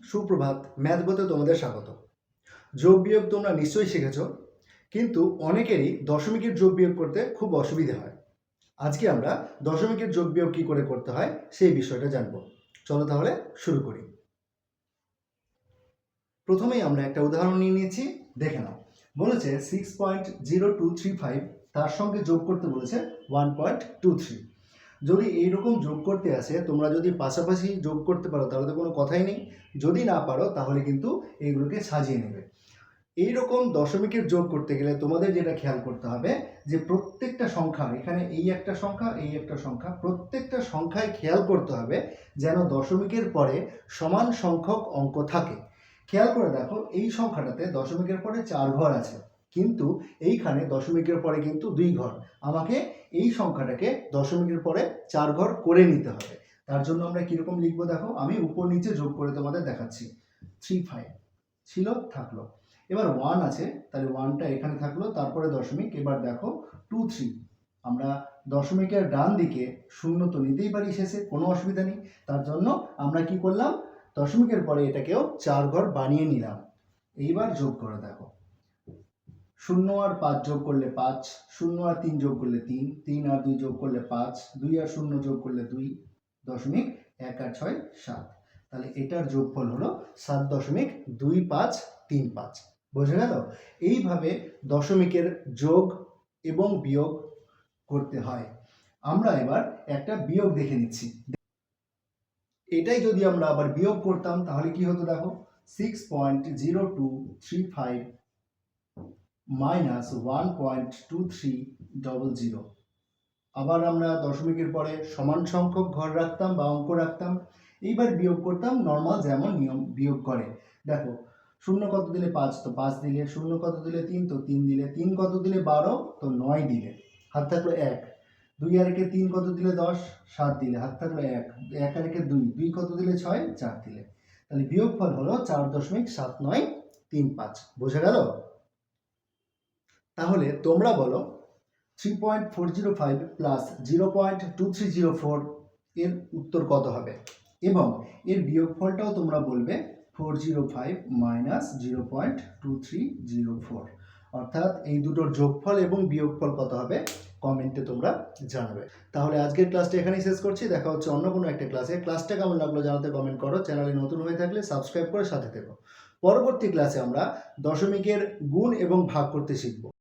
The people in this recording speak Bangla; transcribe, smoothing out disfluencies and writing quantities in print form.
সুপ্রভাত, ম্যাথ বইতে তোমাদের স্বাগত। যোগ বিয়োগ তোমরা নিশ্চয়ই শিখেছ, কিন্তু অনেকেরই দশমিকের যোগ বিয়োগ করতে খুব অসুবিধা হয়। আজকে আমরা দশমিকের যোগ বিয়োগ কী করে করতে হয় সেই বিষয়টা জানব। চলো তাহলে শুরু করি। প্রথমেই আমরা একটা উদাহরণ নিয়ে নিয়েছি, দেখে নাও। বলেছে 6.0235 তার সঙ্গে যোগ করতে বলেছে 1.23। যদি এইরকম যোগ করতে আসে, তোমরা যদি পাশাপাশি যোগ করতে পারো তাহলে তো কোনো কথাই নেই, যদি না পারো তাহলে কিন্তু এইগুলোকে সাজিয়ে নেবে। এইরকম দশমিকের যোগ করতে গেলে তোমাদের যেটা খেয়াল করতে হবে যে প্রত্যেকটা সংখ্যা, এখানে এই একটা সংখ্যা, এই একটা সংখ্যা, প্রত্যেকটা সংখ্যায় খেয়াল করতে হবে যেন দশমিকের পরে সমান সংখ্যক অঙ্ক থাকে। খেয়াল করে দেখো, এই সংখ্যাটাতে দশমিকের পরে 4 ঘর আছে, কিন্তু এইখানে দশমিকের পরে কিন্তু 2 ঘর। আমাকে এই সংখ্যাটাকে দশমিকের পরে 4 ঘর করে নিতে হবে। তার জন্য আমরা কীরকম লিখবো দেখো, আমি উপর নিচে যোগ করে তোমাদের দেখাচ্ছি। 35 ছিল, থাকলো। এবার 1 আছে, তাহলে 1টা এখানে থাকলো, তারপরে দশমিক। এবার দেখো 23, আমরা দশমিকের ডান দিকে শূন্য তো নিতেই পারি শেষে, কোনো অসুবিধা নেই। তার জন্য আমরা কি করলাম, দশমিকের পরে এটাকেও 4 ঘর বানিয়ে নিলাম। এইবার যোগ করে দেখো, 0 আর 5 যোগ করলে 5, 0 আর 3 যোগ করলে 3, 3 আর 2 যোগ করলে 5, 2 আর 0 যোগ করলে 2, দশমিক 1 আর 6 7। তাহলে এটার যোগফল হলো 7.2535। বোঝা গেল? এইভাবে দশমিকের যোগ এবং বিয়োগ করতে হয়। আমরা এবার একটা বিয়োগ দেখে নিচ্ছি। এটাই যদি আমরা আবার বিয়োগ করতাম তাহলে কি হতো দেখো, 6.0235 মাইনাস 1.2300। আবার আমরা দশমিকের পরে সমান সংখ্যক ঘর রাখতাম বা অঙ্ক রাখতাম। এইবার বিয়োগ করতাম নর্মাল যেমন নিয়ম বিয়োগ করে। দেখো, 0 কত দিলে 5, তো 5 দিলে, 0 কত দিলে 3, তো 3 দিলে, 3 কত দিলে 12, তো 9 দিলে, হাত থাকলো 1। 2 আর 1 3 কত দিলে 10, 7 দিলে, হাত থাকলো 1। 1 আর 1 2, 2 কত দিলে 6, 4 দিলে। তাহলে বিয়োগফল হলো 4.7935। বোঝা গেল? তাহলে তোমরা বলো 3.405 প্লাস 0.2304 এর উত্তর কত হবে, এবং এর বিয়োগফলটাও তোমরা বলবে 405 মাইনাস 0.2304। অর্থাৎ এই দুটোর যোগফল এবং বিয়োগফল কত হবে কমেন্টে তোমরা জানাবে। তাহলে আজকের ক্লাসটা এখানেই শেষ করছি, দেখা হচ্ছে অন্য কোনো একটা ক্লাসে। ক্লাসটা কেমন লাগলো জানাতে কমেন্ট করো, চ্যানেলে নতুন হয়ে থাকলে সাবস্ক্রাইব করে সাথে থেকো। পরবর্তী ক্লাসে আমরা দশমিকের গুণ এবং ভাগ করতে শিখব।